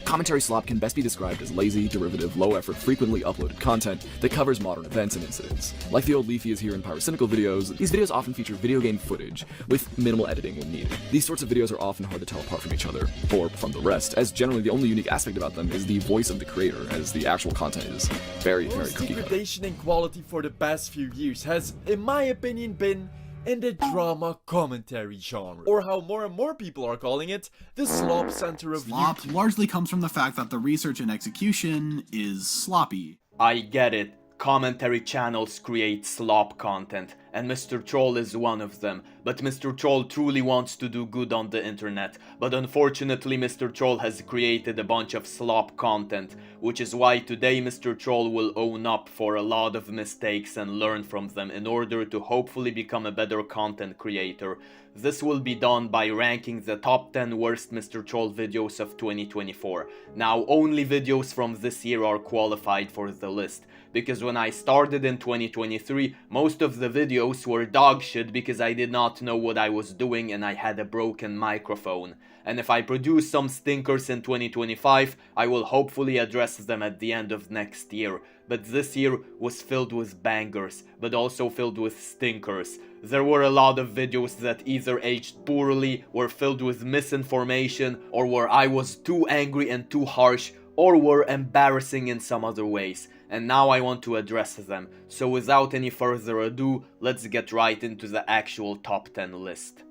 Commentary slop can best be described as lazy, derivative, low-effort, frequently uploaded content that covers modern events and incidents. Like the old Leafy is here in Pyrocynical videos, these videos often feature video game footage with minimal editing when needed. These sorts of videos are often hard to tell apart from each other, or from the rest, as generally the only unique aspect about them is the voice of the creator, as the actual content is very cookie cutter. Degradation in quality for the past few years has, in my opinion, been in the drama commentary genre, or how more and more people are calling it, the slop center of Slop YouTube. largely comes from the fact that the research and execution is sloppy. I get it. Commentary channels create slop content, and Mr. Troll is one of them. But Mr. Troll truly wants to do good on the internet. But unfortunately, Mr. Troll has created a bunch of slop content, which is why today Mr. Troll will own up for a lot of mistakes and learn from them in order to hopefully become a better content creator. This will be done by ranking the top 10 worst Mr. Troll videos of 2024. Now, only videos from this year are qualified for the list, because when I started in 2023, most of the videos were dog shit because I did not know what I was doing and I had a broken microphone. And if I produce some stinkers in 2025, I will hopefully address them at the end of next year. But this year was filled with bangers, but also filled with stinkers. There were a lot of videos that either aged poorly, were filled with misinformation, or where I was too angry and too harsh, or were embarrassing in some other ways. And now I want to address them. So without any further ado, let's get right into the actual top 10 list.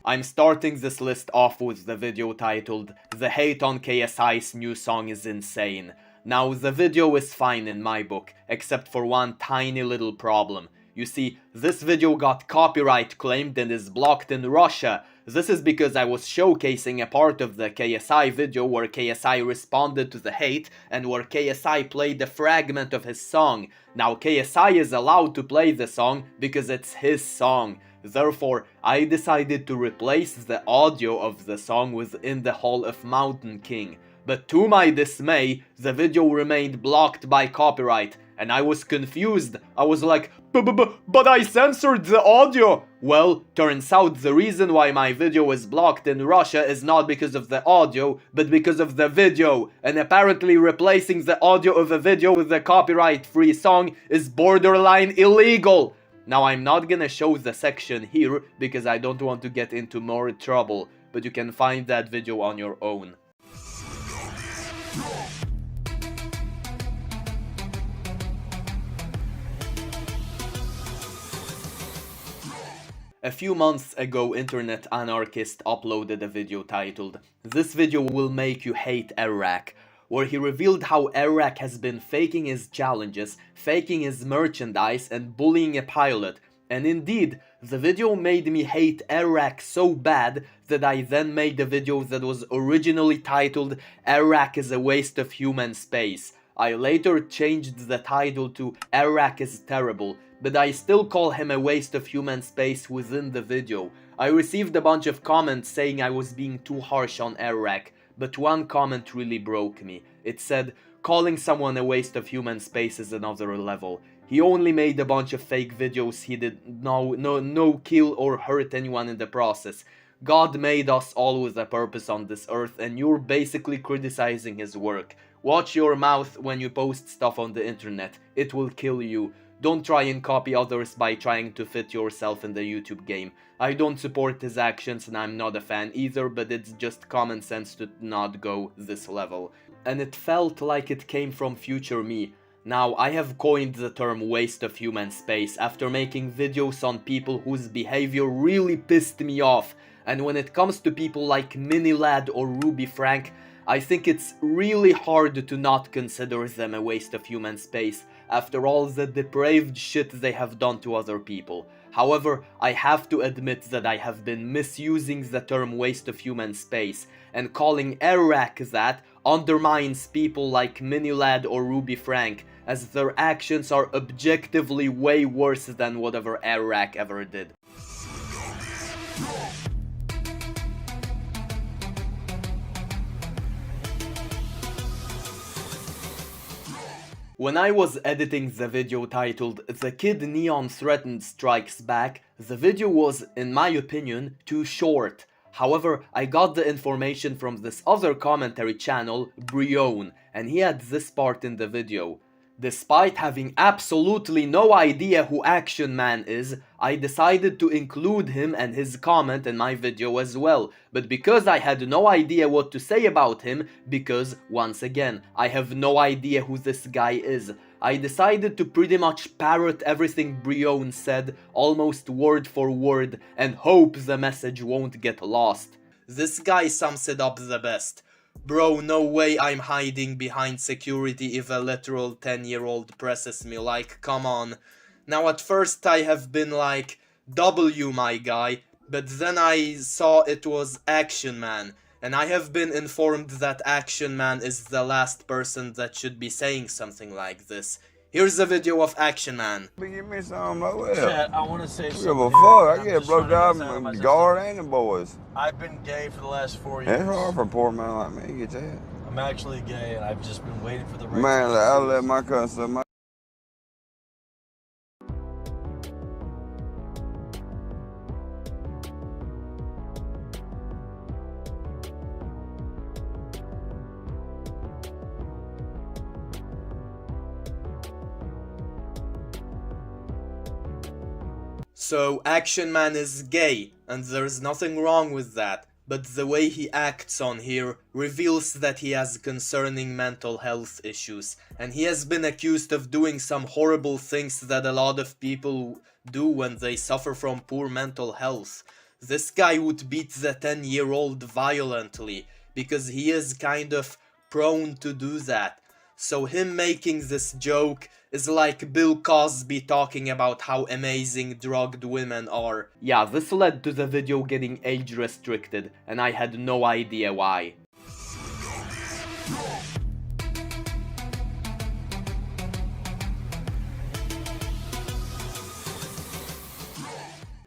I'm starting this list off with the video titled "The hate on KSI's new song is insane." Now, the video is fine in my book, except for one tiny little problem. You see, this video got copyright claimed and is blocked in Russia. This is because I was showcasing a part of the KSI video where KSI responded to the hate and where KSI played a fragment of his song. Now, KSI is allowed to play the song because it's his song. Therefore, I decided to replace the audio of the song within the Hall of Mountain King. But to my dismay, the video remained blocked by copyright, and I was confused. I was like, but I censored the audio! Well, turns out the reason why my video is blocked in Russia is not because of the audio, but because of the video. And apparently replacing the audio of a video with a copyright-free song is borderline illegal! Now, I'm not gonna show the section here because I don't want to get into more trouble, but you can find that video on your own. A few months ago, Internet Anarchist uploaded a video titled "This video will make you hate Iraq," where he revealed how Iraq has been faking his challenges, faking his merchandise, and bullying a pilot. And indeed, the video made me hate Iraq so bad that I then made a video that was originally titled "Iraq is a waste of human space." I later changed the title to "Iraq is terrible," but I still call him a waste of human space within the video. I received a bunch of comments saying I was being too harsh on Iraq. But one comment really broke me. It said, calling someone a waste of human space is another level. He only made a bunch of fake videos. He did no kill or hurt anyone in the process. God made us all with a purpose on this earth, and you're basically criticizing his work. Watch your mouth when you post stuff on the internet. It will kill you. Don't try and copy others by trying to fit yourself in the YouTube game. I don't support his actions and I'm not a fan either, but it's just common sense to not go this level. And it felt like it came from future me. Now, I have coined the term waste of human space after making videos on people whose behavior really pissed me off. And when it comes to people like Minilad or Ruby Frank, I think it's really hard to not consider them a waste of human space after all the depraved shit they have done to other people. However, I have to admit that I have been misusing the term waste of human space, and calling Iraq that undermines people like Minilad or Ruby Frank, as their actions are objectively way worse than whatever Iraq ever did. When I was editing the video titled "The Kid Neon Threatened Strikes Back", the video was, in my opinion, too short. However, I got the information from this other commentary channel, Brion, and he had this part in the video. Despite having absolutely no idea who Action Man is, I decided to include him and his comment in my video as well. But because I had no idea what to say about him, because, once again, I have no idea who this guy is, I decided to pretty much parrot everything Brion said, almost word for word, and hope the message won't get lost. This guy sums it up the best. Bro, no way I'm hiding behind security if a literal 10-year-old presses me, like, come on. Now at first I have been like, W my guy, but then I saw it was Action Man, and I have been informed that Action Man is the last person that should be saying something like this. Here's a video of Action Man. Give me some over Chat, there. I want to say Give something. a here. fuck. I I'm get a just trying to blowjob understand from my the sister. guard and the boys. I've been gay for the last 4 years. It's hard for a poor man like me. Get that. I'm actually gay, and I've just been waiting for the right Man, time. I'll let my cousin my So, Action Man is gay, and there's nothing wrong with that, but the way he acts on here reveals that he has concerning mental health issues, and he has been accused of doing some horrible things that a lot of people do when they suffer from poor mental health. This guy would beat the 10-year-old violently, because he is kind of prone to do that. So him making this joke is like Bill Cosby talking about how amazing drugged women are. Yeah, this led to the video getting age restricted, and I had no idea why.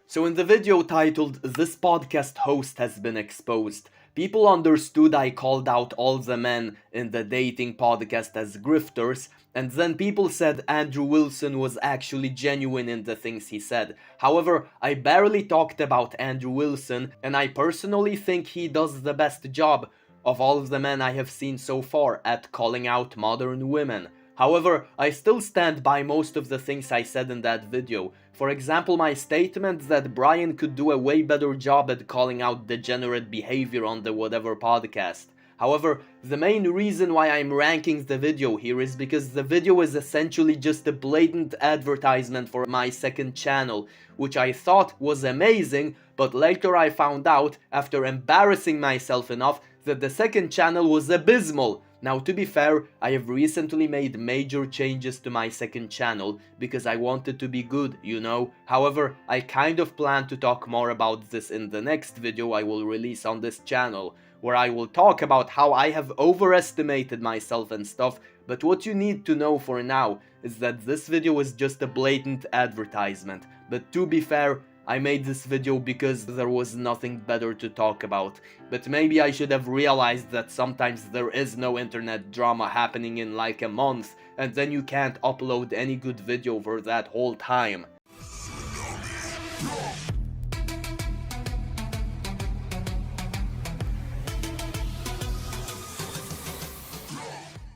So in the video titled "This podcast host has been exposed", people understood I called out all the men in the dating podcast as grifters, and then people said Andrew Wilson was actually genuine in the things he said. However, I barely talked about Andrew Wilson, and I personally think he does the best job of all of the men I have seen so far at calling out modern women. However, I still stand by most of the things I said in that video. For example, my statement that Brian could do a way better job at calling out degenerate behavior on the whatever podcast. However, the main reason why I'm ranking the video here is because the video is essentially just a blatant advertisement for my second channel, which I thought was amazing, but later I found out, after embarrassing myself enough, that the second channel was abysmal. Now, to be fair, I have recently made major changes to my second channel because I wanted to be good, you know. However, I kind of plan to talk more about this in the next video I will release on this channel, where I will talk about how I have overestimated myself and stuff, but what you need to know for now is that this video is just a blatant advertisement. But to be fair, I made this video because there was nothing better to talk about, but maybe I should have realized that sometimes there is no internet drama happening in like a month, and then you can't upload any good video for that whole time.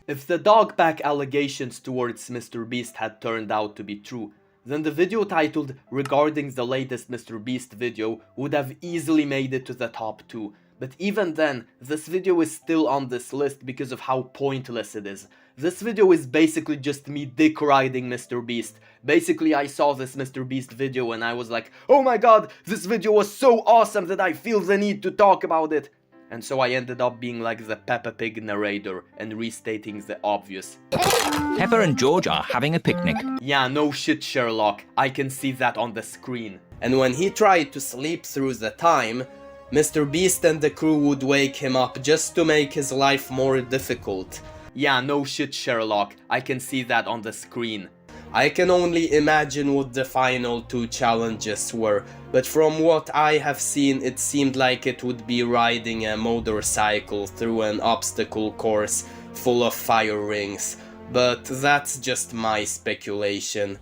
If the dog pack allegations towards Mr. Beast had turned out to be true, then the video titled "Regarding the latest Mr. Beast video" would have easily made it to the top 2. But even then, this video is still on this list because of how pointless it is. This video is basically just me dick riding Mr. Beast. Basically, I saw this Mr. Beast video and I was like, oh my god, this video was so awesome that I feel the need to talk about it. And so I ended up being like the Peppa Pig narrator and restating the obvious. Pepper and George are having a picnic. Yeah, no shit, Sherlock. I can see that on the screen. And when he tried to sleep through the time, Mr. Beast and the crew would wake him up just to make his life more difficult. Yeah, no shit, Sherlock. I can see that on the screen. I can only imagine what the final 2 challenges were, but from what I have seen, it seemed like it would be riding a motorcycle through an obstacle course full of fire rings, but that's just my speculation.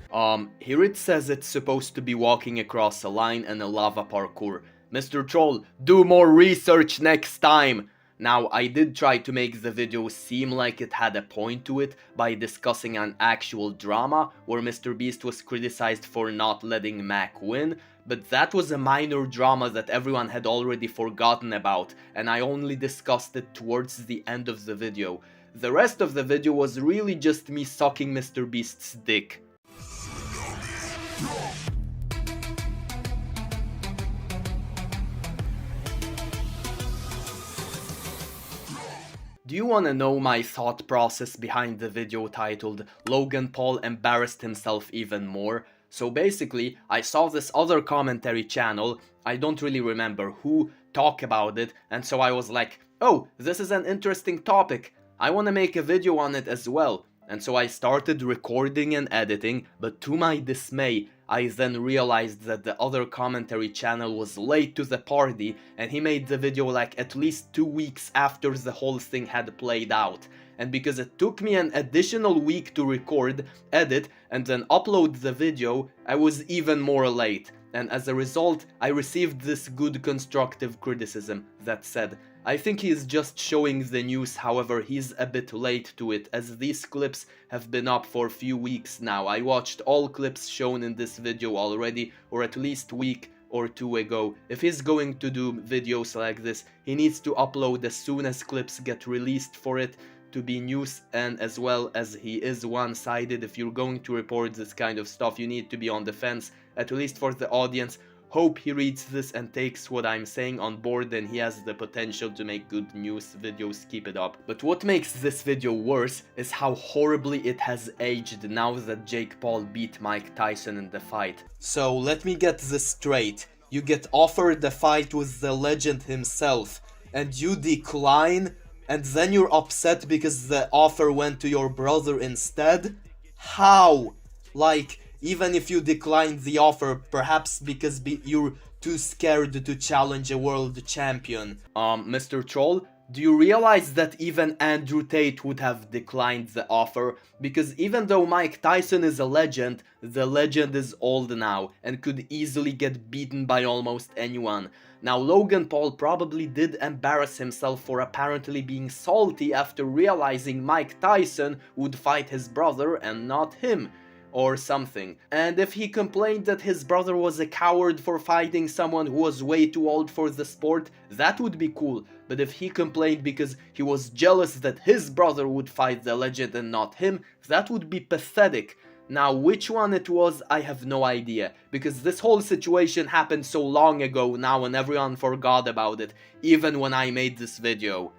Here it says it's supposed to be walking across a line and a lava parkour. Mr. Troll, do more research next time! Now, I did try to make the video seem like it had a point to it by discussing an actual drama where Mr. Beast was criticized for not letting Mac win, but that was a minor drama that everyone had already forgotten about, and I only discussed it towards the end of the video. The rest of the video was really just me sucking Mr. Beast's dick. Do you wanna know my thought process behind the video titled "Logan Paul Embarrassed Himself Even More"? So basically, I saw this other commentary channel, I don't really remember who, talk about it, and so I was like, oh, this is an interesting topic, I wanna make a video on it as well. And so I started recording and editing, but to my dismay, I then realized that the other commentary channel was late to the party and he made the video like at least 2 weeks after the whole thing had played out. And because it took me an additional week to record, edit, and then upload the video, I was even more late. And as a result, I received this good constructive criticism that said, I think he's just showing the news, however he's a bit late to it as these clips have been up for a few weeks now. I watched all clips shown in this video already, or at least week or two ago. If he's going to do videos like this, he needs to upload as soon as clips get released for it to be news, and as well as he is one-sided. If you're going to report this kind of stuff, you need to be on the fence, at least for the audience. Hope he reads this and takes what I'm saying on board, and he has the potential to make good news videos, keep it up. But what makes this video worse is how horribly it has aged now that Jake Paul beat Mike Tyson in the fight. So let me get this straight, you get offered the fight with the legend himself, and you decline, and then you're upset because the offer went to your brother instead? How? Like, even if you declined the offer, perhaps because you're too scared to challenge a world champion. Mr. Troll, do you realize that even Andrew Tate would have declined the offer? Because even though Mike Tyson is a legend, the legend is old now and could easily get beaten by almost anyone. Now, Logan Paul probably did embarrass himself for apparently being salty after realizing Mike Tyson would fight his brother and not him, or something. And if he complained that his brother was a coward for fighting someone who was way too old for the sport, that would be cool. But if he complained because he was jealous that his brother would fight the legend and not him, that would be pathetic. Now, which one it was, I have no idea, because this whole situation happened so long ago now and everyone forgot about it, even when I made this video.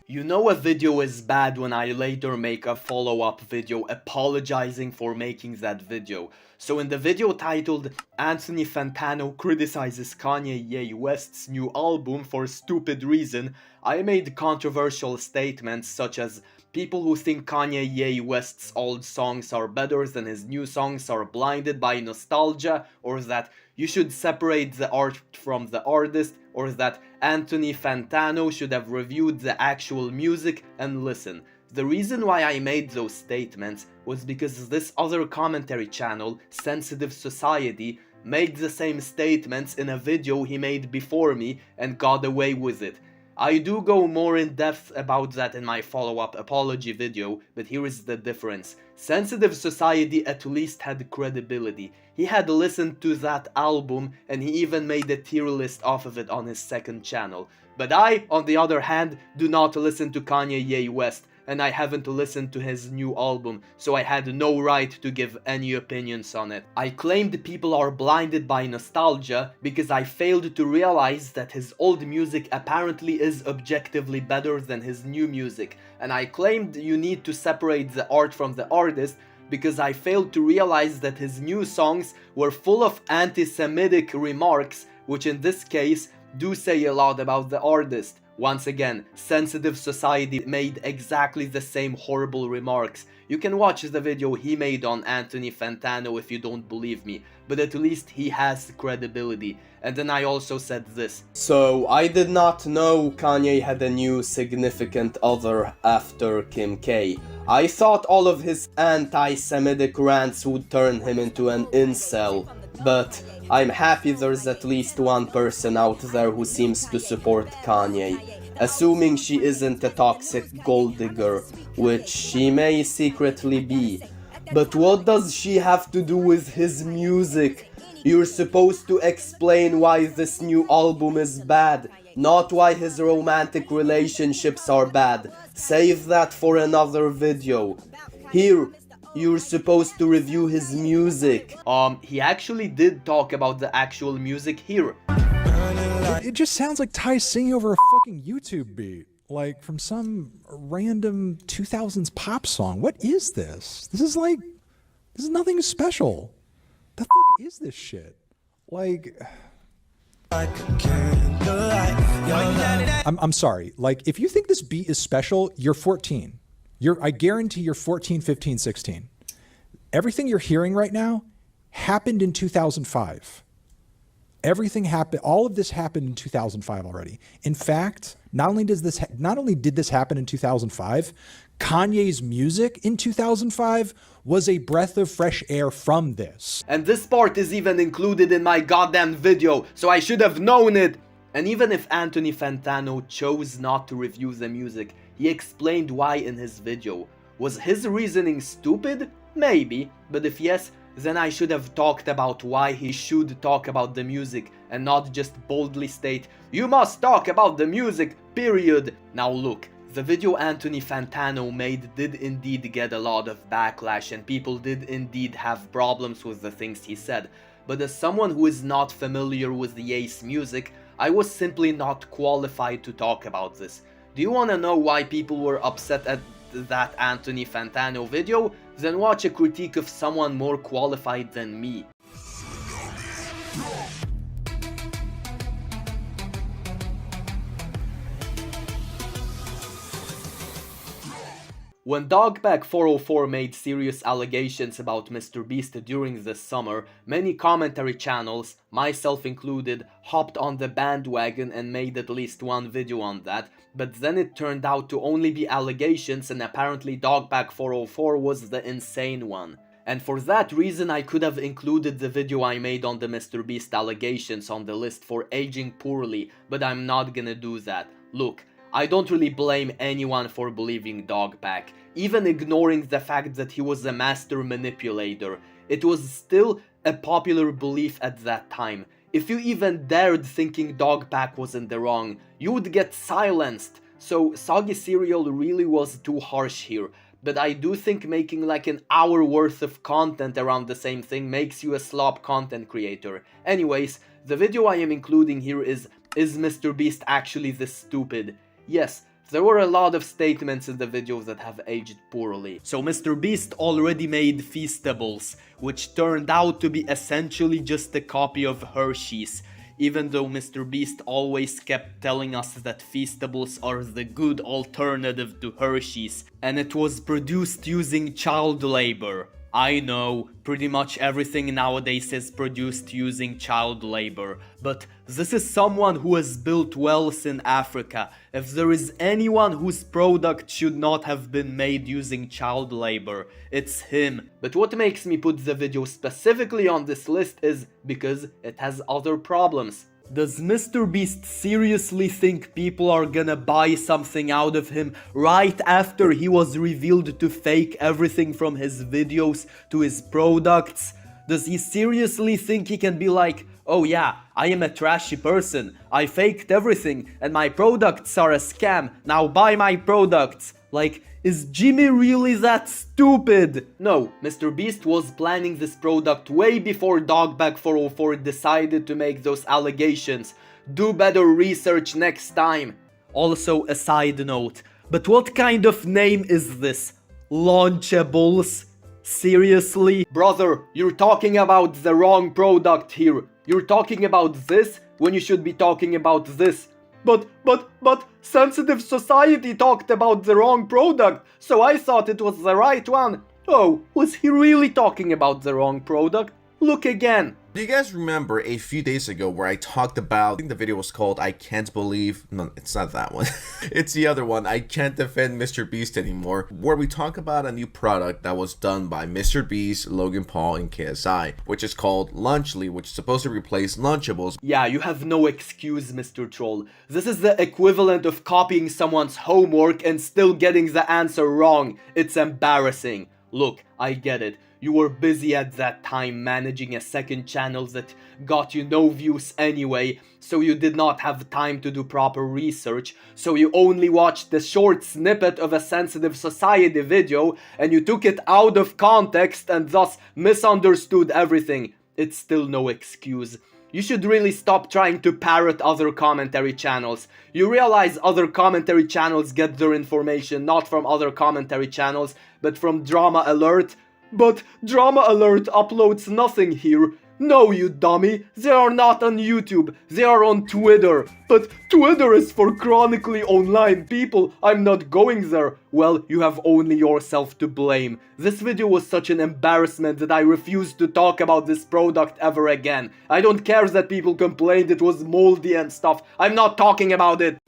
You know a video is bad when I later make a follow-up video apologizing for making that video. So in the video titled "Anthony Fantano Criticizes Kanye West's New Album for Stupid Reason", I made controversial statements such as people who think Kanye West's old songs are better than his new songs are blinded by nostalgia, or that you should separate the art from the artist, or that Anthony Fantano should have reviewed the actual music. And listen, the reason why I made those statements was because this other commentary channel, Sensitive Society, made the same statements in a video he made before me and got away with it. I do go more in depth about that in my follow-up apology video, but here is the difference. Sensitive Society at least had credibility. He had listened to that album and he even made a tier list off of it on his second channel. But I, on the other hand, do not listen to Kanye West, and I haven't listened to his new album, so I had no right to give any opinions on it. I claimed people are blinded by nostalgia because I failed to realize that his old music apparently is objectively better than his new music, and I claimed you need to separate the art from the artist because I failed to realize that his new songs were full of anti-Semitic remarks, which in this case do say a lot about the artist. Once again, sensitive society made exactly the same horrible remarks. You can watch the video he made on Anthony Fantano if you don't believe me, but at least he has credibility. And then I also said this. So, I did not know Kanye had a new significant other after Kim K. I thought all of his anti-Semitic rants would turn him into an incel, but I'm happy there's at least one person out there who seems to support Kanye. Assuming she isn't a toxic gold digger, which she may secretly be. But what does she have to do with his music? You're supposed to explain why this new album is bad, not why his romantic relationships are bad. Save that for another video. Here, you're supposed to review his music. He actually did talk about the actual music here. It just sounds like Ty singing over a fucking YouTube beat. Like from some random 2000s pop song. What is this? This is nothing special. The fuck is this shit? Like, I'm sorry. Like, if you think this beat is special, you're 14. I guarantee you're 14, 15, 16. Everything you're hearing right now happened in 2005. Everything happened. All of this happened in 2005 already. In fact, not only did this happen in 2005, Kanye's music in 2005 was a breath of fresh air from this. And this part is even included in my goddamn video, so I should have known it. And even if Anthony Fantano chose not to review the music, he explained why in his video. Was his reasoning stupid? Maybe, but if yes, then I should have talked about why he should talk about the music and not just boldly state, "You must talk about the music, period." Now look, the video Anthony Fantano made did indeed get a lot of backlash and people did indeed have problems with the things he said, but as someone who is not familiar with the Ye's music, I was simply not qualified to talk about this. Do you wanna know why people were upset at that Anthony Fantano video? Then watch a critique of someone more qualified than me. When Dogpack404 made serious allegations about MrBeast during this summer, many commentary channels, myself included, hopped on the bandwagon and made at least one video on that, but then it turned out to only be allegations and apparently Dogpack404 was the insane one. And for that reason I could have included the video I made on the MrBeast allegations on the list for aging poorly, but I'm not gonna do that. Look, I don't really blame anyone for believing Dogpack, even ignoring the fact that he was a master manipulator. It was still a popular belief at that time. If you even dared thinking Dogpack was in the wrong, you would get silenced. So Soggy Cereal really was too harsh here. But I do think making like an hour worth of content around the same thing makes you a slop content creator. Anyways, the video I am including here is MrBeast actually this stupid? Yes, there were a lot of statements in the video that have aged poorly. So MrBeast already made Feastables, which turned out to be essentially just a copy of Hershey's, even though MrBeast always kept telling us that Feastables are the good alternative to Hershey's, and it was produced using child labor. I know, pretty much everything nowadays is produced using child labor, but this is someone who has built wealth in Africa. If there is anyone whose product should not have been made using child labor, it's him. But what makes me put the video specifically on this list is because it has other problems. Does MrBeast seriously think people are gonna buy something out of him right after he was revealed to fake everything from his videos to his products? Does he seriously think he can be like, "Oh yeah, I am a trashy person, I faked everything and my products are a scam, now buy my products"? Like, is Jimmy really that stupid? No, MrBeast was planning this product way before Dogpack404 decided to make those allegations. Do better research next time. Also, a side note, but what kind of name is this? Launchables? Seriously? Brother, you're talking about the wrong product here. You're talking about this when you should be talking about this. But Sensitive Society talked about the wrong product, so I thought it was the right one. Oh, was he really talking about the wrong product? Look again. Do you guys remember a few days ago where I talked about, I think the video was called I Can't Believe, no, it's not that one. It's the other one, I Can't Defend Mr. Beast Anymore, where we talk about a new product that was done by Mr. Beast, Logan Paul, and KSI, which is called Lunchly, which is supposed to replace Lunchables. Yeah, you have no excuse, Mr. Troll. This is the equivalent of copying someone's homework and still getting the answer wrong. It's embarrassing. Look, I get it. You were busy at that time managing a second channel that got you no views anyway, so you did not have time to do proper research, so you only watched the short snippet of a Sensitive Society video and you took it out of context and thus misunderstood everything. It's still no excuse. You should really stop trying to parrot other commentary channels. You realize other commentary channels get their information not from other commentary channels, but from Drama Alert. But Drama Alert uploads nothing here. No, you dummy. They are not on YouTube. They are on Twitter. But Twitter is for chronically online people. I'm not going there. Well, you have only yourself to blame. This video was such an embarrassment that I refuse to talk about this product ever again. I don't care that people complained it was moldy and stuff. I'm not talking about it.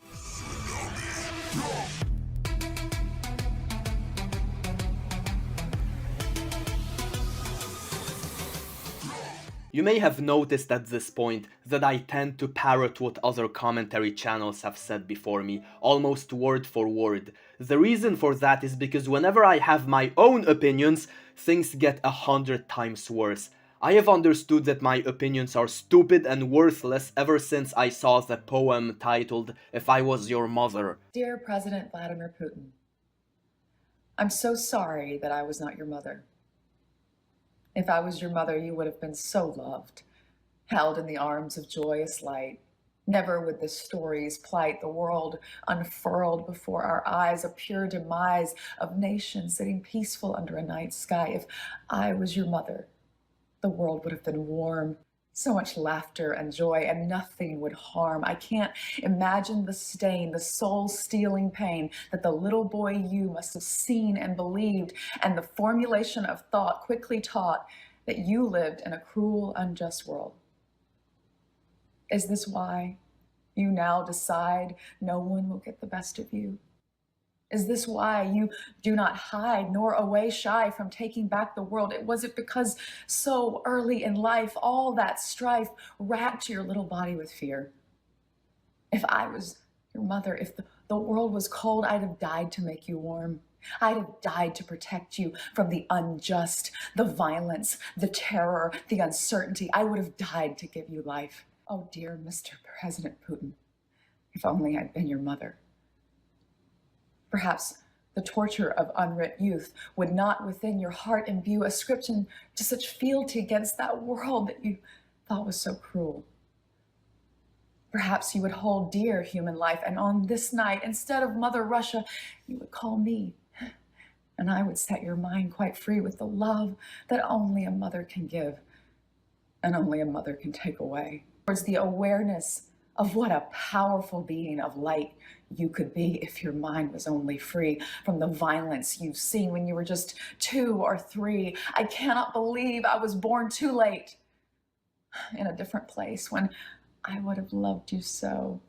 You may have noticed at this point that I tend to parrot what other commentary channels have said before me, almost word for word. The reason for that is because whenever I have my own opinions, things get 100 times worse. I have understood that my opinions are stupid and worthless ever since I saw the poem titled If I Was Your Mother. Dear President Vladimir Putin, I'm so sorry that I was not your mother. If I was your mother, you would have been so loved, held in the arms of joyous light. Never would the stories plight the world unfurled before our eyes, a pure demise of nations sitting peaceful under a night sky. If I was your mother, the world would have been warm, so much laughter and joy, and nothing would harm. I can't imagine the stain, the soul-stealing pain that the little boy you must have seen and believed, and the formulation of thought quickly taught that you lived in a cruel, unjust world. Is this why you now decide no one will get the best of you? Is this why you do not hide nor away shy from taking back the world? Was it because so early in life all that strife racked your little body with fear? If I was your mother, if the world was cold, I'd have died to make you warm. I'd have died to protect you from the unjust, the violence, the terror, the uncertainty. I would have died to give you life. Oh, dear Mr. President Putin, if only I'd been your mother. Perhaps the torture of unwrit youth would not within your heart imbue ascription to such fealty against that world that you thought was so cruel. Perhaps you would hold dear human life, and on this night, instead of Mother Russia, you would call me, and I would set your mind quite free with the love that only a mother can give, and only a mother can take away. Towards the awareness of what a powerful being of light you could be if your mind was only free from the violence you've seen when you were just 2 or 3. I cannot believe I was born too late, in a different place, when I would have loved you so,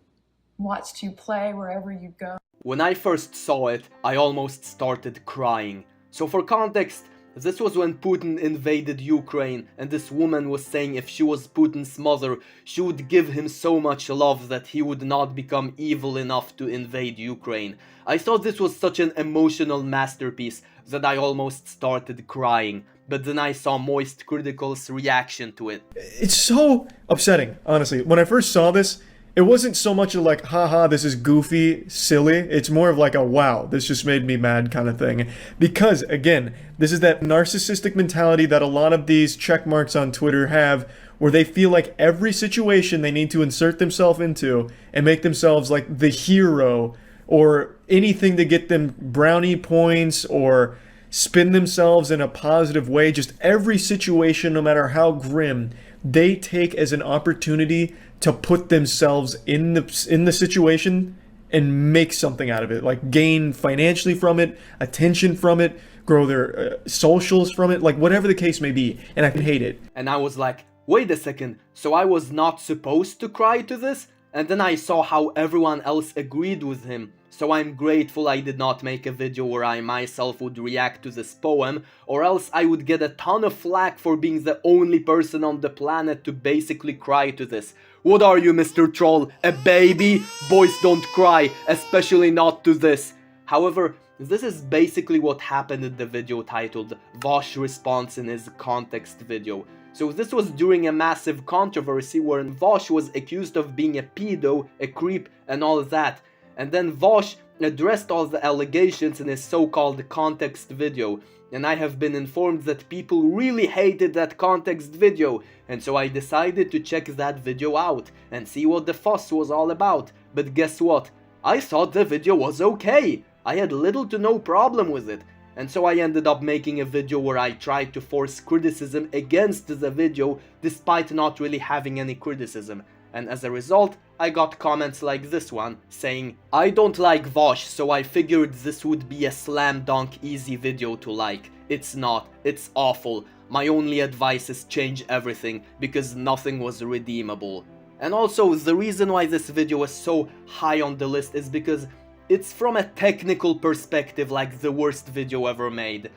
watched you play wherever you go. When I first saw it, I almost started crying. So for context, this was when Putin invaded Ukraine, and this woman was saying if she was Putin's mother, she would give him so much love that he would not become evil enough to invade Ukraine. I thought this was such an emotional masterpiece that I almost started crying, but then I saw Moist Critical's reaction to it. It's so upsetting, honestly. When I first saw this, it wasn't so much like, haha, this is goofy, silly. It's more of like a, wow, this just made me mad kind of thing. Because, again, this is that narcissistic mentality that a lot of these check marks on Twitter have, where they feel like every situation they need to insert themselves into and make themselves like the hero, or anything to get them brownie points or spin themselves in a positive way. Just every situation, no matter how grim, they take as an opportunity to put themselves in the situation and make something out of it, like gain financially from it, attention from it, grow their socials from it, like whatever the case may be, and I can hate it. And I was like, wait a second, so I was not supposed to cry to this? And then I saw how everyone else agreed with him. So I'm grateful I did not make a video where I myself would react to this poem, or else I would get a ton of flack for being the only person on the planet to basically cry to this. What are you, Mr. Troll? A baby? Boys don't cry, especially not to this. However, this is basically what happened in the video titled Vosh Response in his context video. So this was during a massive controversy where Vosh was accused of being a pedo, a creep, and all that. And then Vosh addressed all the allegations in his so-called context video. And I have been informed that people really hated that context video. And so I decided to check that video out and see what the fuss was all about. But guess what? I thought the video was okay. I had little to no problem with it. And so I ended up making a video where I tried to force criticism against the video despite not really having any criticism. And as a result, I got comments like this one, saying, I don't like Vosh, so I figured this would be a slam dunk easy video to like. It's not, it's awful. My only advice is change everything, because nothing was redeemable. And also, the reason why this video is so high on the list is because it's from a technical perspective like the worst video ever made.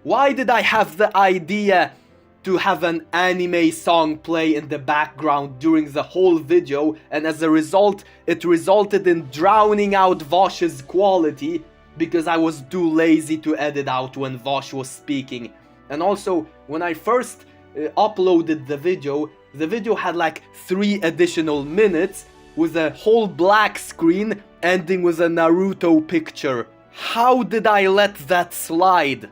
Why did I have the idea to have an anime song play in the background during the whole video, and as a result, it resulted in drowning out Vosh's quality because I was too lazy to edit out when Vosh was speaking. And also, when I first uploaded the video had like 3 additional minutes with a whole black screen ending with a Naruto picture. How did I let that slide?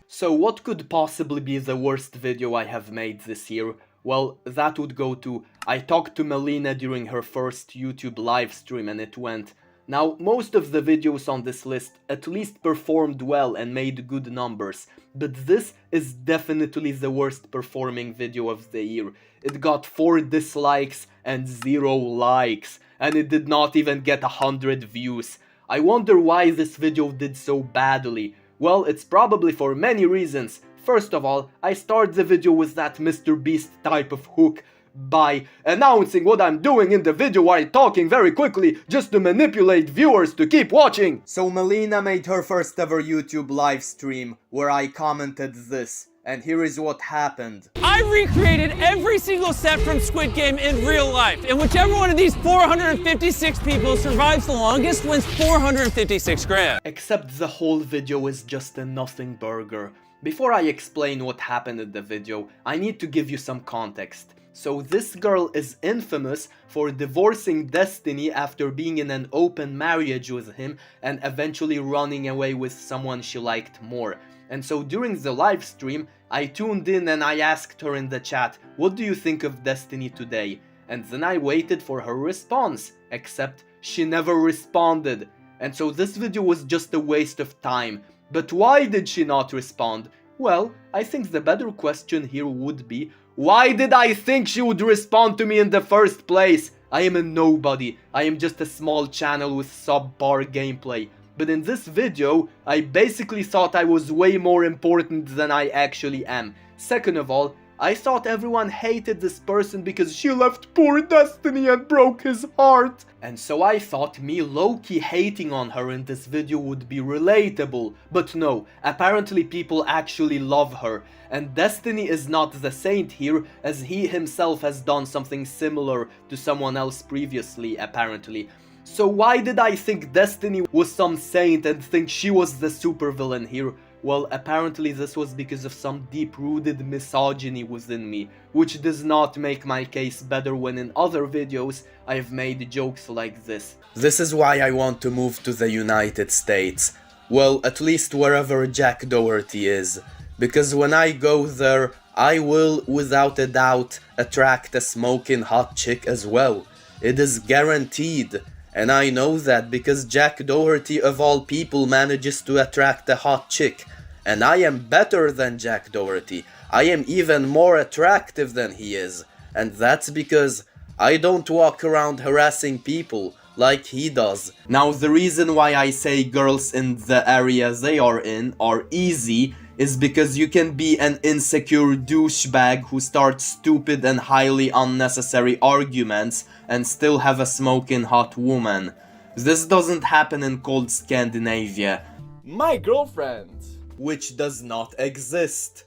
So what could possibly be the worst video I have made this year? Well, that would go to I talked to Melina during her first YouTube livestream and it went. Now, most of the videos on this list at least performed well and made good numbers, but this is definitely the worst performing video of the year. It got 4 dislikes and 0 likes, and it did not even get 100 views. I wonder why this video did so badly. Well, it's probably for many reasons. First of all, I start the video with that Mr. Beast type of hook by announcing what I'm doing in the video while talking very quickly just to manipulate viewers to keep watching. So Melina made her first ever YouTube live stream where I commented this, and here is what happened. I recreated every single set from Squid Game in real life, and whichever one of these 456 people survives the longest wins 456 grand. Except the whole video is just a nothing burger. Before I explain what happened in the video, I need to give you some context. So this girl is infamous for divorcing Destiny after being in an open marriage with him and eventually running away with someone she liked more. And so during the live stream, I tuned in and I asked her in the chat, what do you think of Destiny today? And then I waited for her response, except she never responded. And so this video was just a waste of time. But why did she not respond? Well, I think the better question here would be, why did I think she would respond to me in the first place? I am a nobody. I am just a small channel with subpar gameplay. But in this video, I basically thought I was way more important than I actually am. Second of all, I thought everyone hated this person because she left poor Destiny and broke his heart. And so I thought me low-key hating on her in this video would be relatable. But no, apparently people actually love her. And Destiny is not the saint here, as he himself has done something similar to someone else previously, apparently. So why did I think Destiny was some saint and think she was the supervillain here? Well, apparently this was because of some deep-rooted misogyny within me, which does not make my case better when in other videos I've made jokes like this. This is why I want to move to the United States. Well, at least wherever Jack Doherty is. Because when I go there, I will, without a doubt, attract a smoking hot chick as well. It is guaranteed. And I know that because Jack Doherty of all people manages to attract a hot chick. And I am better than Jack Doherty. I am even more attractive than he is. And that's because I don't walk around harassing people like he does. Now, the reason why I say girls in the area they are in are easy is because you can be an insecure douchebag who starts stupid and highly unnecessary arguments and still have a smoking hot woman. This doesn't happen in cold Scandinavia. My girlfriend. Which does not exist.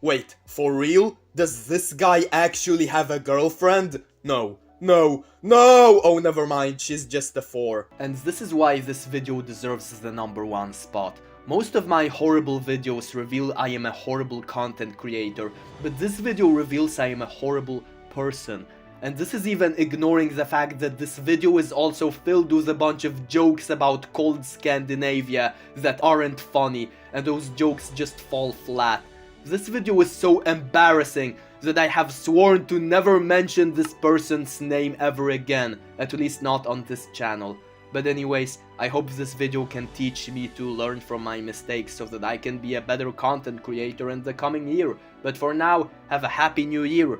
Wait, for real? Does this guy actually have a girlfriend? No. No, no! Oh, never mind, she's just a 4. And this is why this video deserves the #1 spot. Most of my horrible videos reveal I am a horrible content creator, but this video reveals I am a horrible person. And this is even ignoring the fact that this video is also filled with a bunch of jokes about cold Scandinavia that aren't funny, and those jokes just fall flat. This video is so embarrassing that I have sworn to never mention this person's name ever again, at least not on this channel. But anyways, I hope this video can teach me to learn from my mistakes so that I can be a better content creator in the coming year. But for now, have a happy new year!